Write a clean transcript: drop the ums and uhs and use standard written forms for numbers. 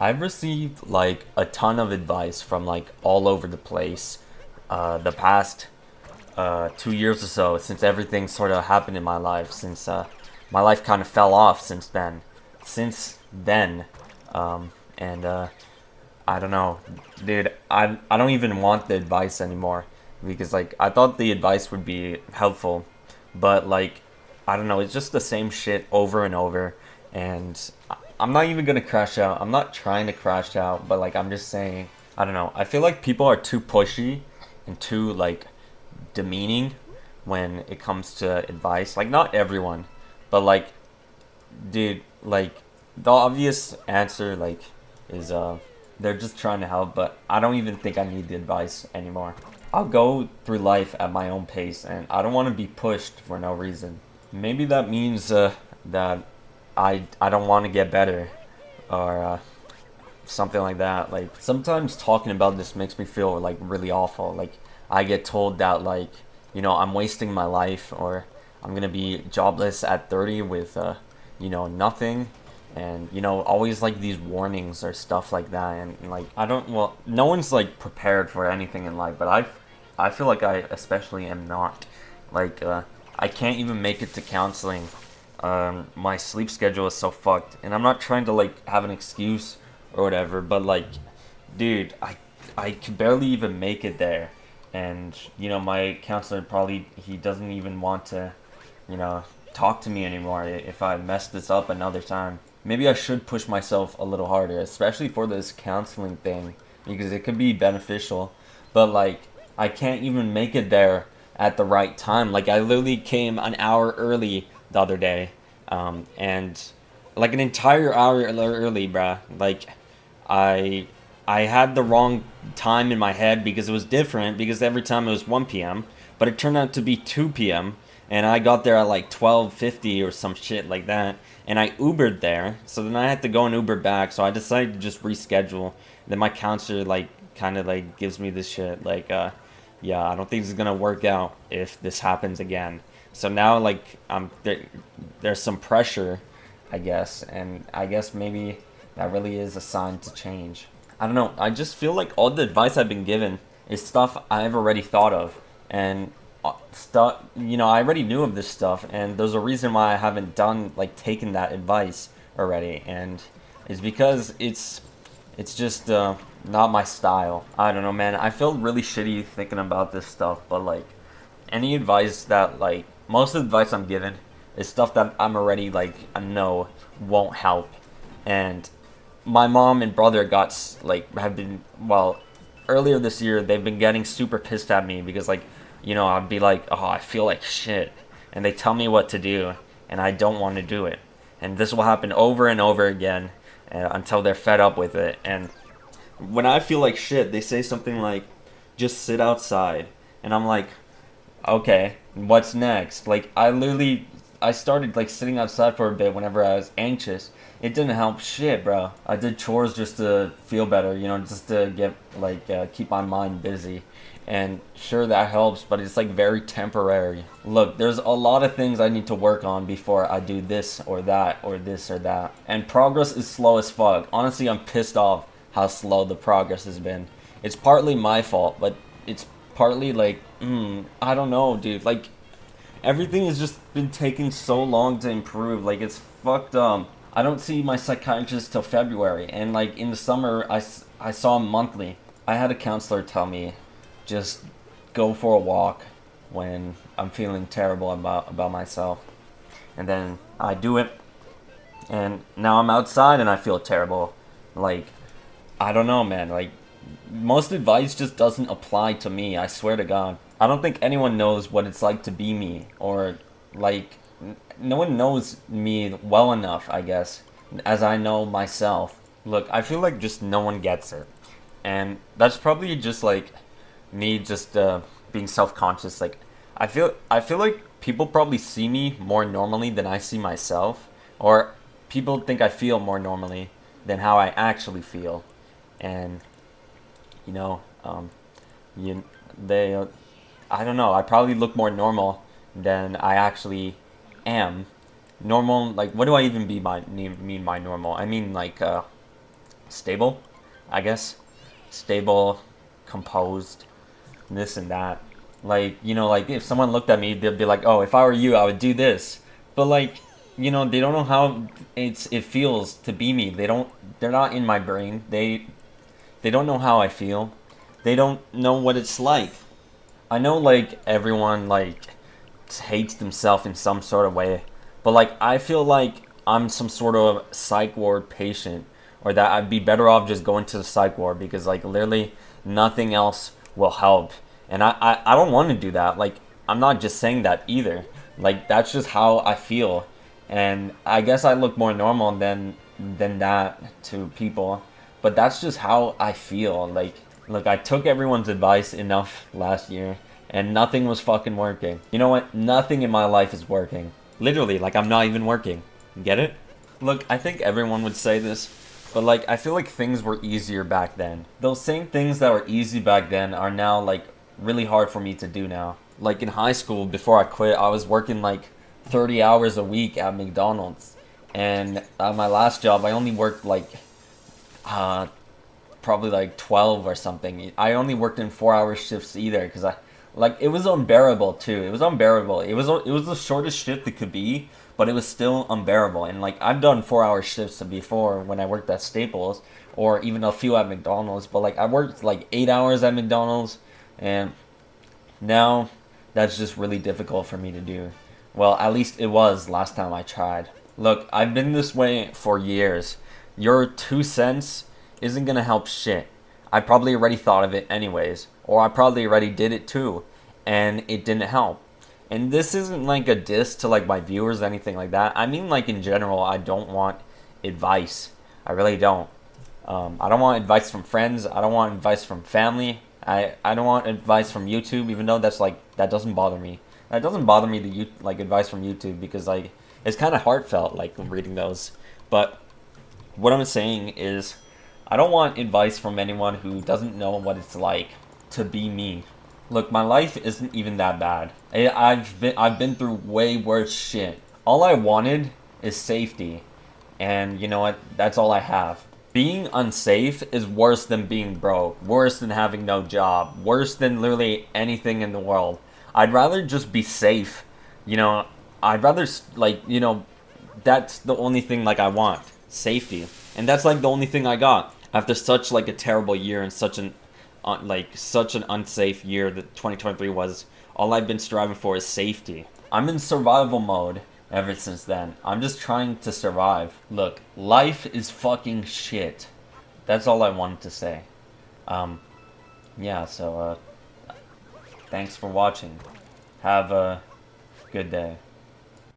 I've received like a ton of advice from like all over the place the past 2 years or so since everything sort of happened in my life, since my life kind of fell off since then. Since then, and I don't know, dude. I don't even want the advice anymore because like I thought the advice would be helpful, but like I don't know, it's just the same shit over and over, and I'm not even gonna crash out. I'm not trying to crash out, but like I'm just saying, I don't know. I feel like people are too pushy and too like demeaning when it comes to advice. Like not everyone, but like dude, like the obvious answer like is they're just trying to help, but I don't even think I need the advice anymore. I'll go through life at my own pace and I don't want to be pushed for no reason. Maybe that means that I don't want to get better or something like that. Like sometimes talking about this makes me feel like really awful. Like I get told that like I'm wasting my life or I'm gonna be jobless at 30 with nothing, and always like these warnings or stuff like that. And like I don't well no one's like prepared for anything in life, but I feel like I especially am not. Like I can't even make it to counseling. My sleep schedule is so fucked, and I'm not trying to like have an excuse or whatever, but like, dude, I can barely even make it there, and my counselor probably he doesn't even want to, you know, talk to me anymore if I mess this up another time. Maybe I should push myself a little harder, especially for this counseling thing, because it could be beneficial. But like, I can't even make it there at the right time. Like, I literally came an hour early the other day, and like an entire hour early, bruh. Like, I I had the wrong time in my head because it was different because every time it was 1 p.m., but it turned out to be 2 p.m. and I got there at like 12:50 or some shit like that, and I Ubered there. So then I had to go and Uber back. So I decided to just reschedule. Then my counselor like kind of like gives me this shit like yeah, I don't think this is gonna work out if this happens again. So now like there's some pressure, I guess, and I guess maybe that really is a sign to change. I don't know. I just feel like all the advice I've been given is stuff I've already thought of, and stuff I already knew of this stuff, and there's a reason why I haven't done like taken that advice already, and it's because it's just not my style. I don't know, man. I feel really shitty thinking about this stuff, but like any advice that like most of the advice I'm given is stuff that I'm already like I know won't help, and my mom and brother like have been earlier this year they've been getting super pissed at me because like I'd be like, oh, I feel like shit, and they tell me what to do and I don't want to do it, and this will happen over and over again until they're fed up with it. And when I feel like shit they say something like just sit outside, and I'm like, okay, what's next? Like I started like sitting outside for a bit whenever I was anxious. It didn't help shit, bro. I did chores just to feel better, just to get like keep my mind busy. And sure that helps, but it's like very temporary. Look, there's a lot of things I need to work on before I do this or that or this or that. And progress is slow as fuck. Honestly, I'm pissed off how slow the progress has been. It's partly my fault, but it's partly like, I don't know, dude. Like, everything has just been taking so long to improve. Like, it's fucked up. I don't see my psychiatrist till February, and like in the summer, I saw him monthly. I had a counselor tell me, just go for a walk when I'm feeling terrible about myself, and then I do it, and now I'm outside and I feel terrible. Like, I don't know, man. Like, most advice just doesn't apply to me. I swear to God. I don't think anyone knows what it's like to be me, or like, no one knows me well enough, I guess, as I know myself. Look, I feel like just no one gets it, and that's probably just like me just being self-conscious. Like, I feel like people probably see me more normally than I see myself, or people think I feel more normally than how I actually feel, and you know, you they I don't know. I probably look more normal than I actually am. Normal, like, what do I even mean by normal? I mean like stable, I guess. Stable, composed, this and that. Like, you know, like if someone looked at me, they'd be like, "Oh, if I were you, I would do this." But like, you know, they don't know how it feels to be me. They're not in my brain. They don't know how I feel. They don't know what it's like. I know like everyone like hates themselves in some sort of way, but like I feel like I'm some sort of psych ward patient, or that I'd be better off just going to the psych ward because like literally nothing else will help. And I don't want to do that. Like I'm not just saying that either. Like that's just how I feel. And I guess I look more normal than that to people. But that's just how I feel. Like look, I took everyone's advice enough last year and nothing was fucking working. You know what? Nothing in my life is working. Literally, like I'm not even working. Get it? Look, I think everyone would say this, but like I feel like things were easier back then. Those same things that were easy back then are now like really hard for me to do now. Like in high school, before I quit, I was working like 30 hours a week at McDonald's. And at my last job, I only worked like uh, probably like 12 or something. I only worked in 4 hour shifts either because I like it was unbearable too. It was unbearable. It was the shortest shift it could be, but it was still unbearable. And like I've done 4 hour shifts before when I worked at Staples or even a few at McDonald's, but like I worked like 8 hours at McDonald's and now that's just really difficult for me to do. Well, at least it was last time I tried. Look, I've been this way for years. Your 2 cents isn't gonna help shit. I probably already thought of it anyways, or I probably already did it too, and it didn't help. And this isn't like a diss to like my viewers or anything like that. I mean like in general, I don't want advice. I really don't. I don't want advice from friends. I don't want advice from family. I don't want advice from YouTube, even though that's like that doesn't bother me. That doesn't bother me like advice from YouTube because like it's kind of heartfelt like reading those. But what I'm saying is I don't want advice from anyone who doesn't know what it's like to be me. Look, my life isn't even that bad. I've been through way worse shit. All I wanted is safety. And you know what? That's all I have. Being unsafe is worse than being broke, worse than having no job, worse than literally anything in the world. I'd rather just be safe. You know, I'd rather like, you know, that's the only thing like I want, safety. And that's like the only thing I got after such like a terrible year and such an such an unsafe year that 2023 was. All I've been striving for is safety. I'm in survival mode ever since then. I'm just trying to survive. Look, life is fucking shit. That's all I wanted to say. Yeah, so thanks for watching. Have a good day.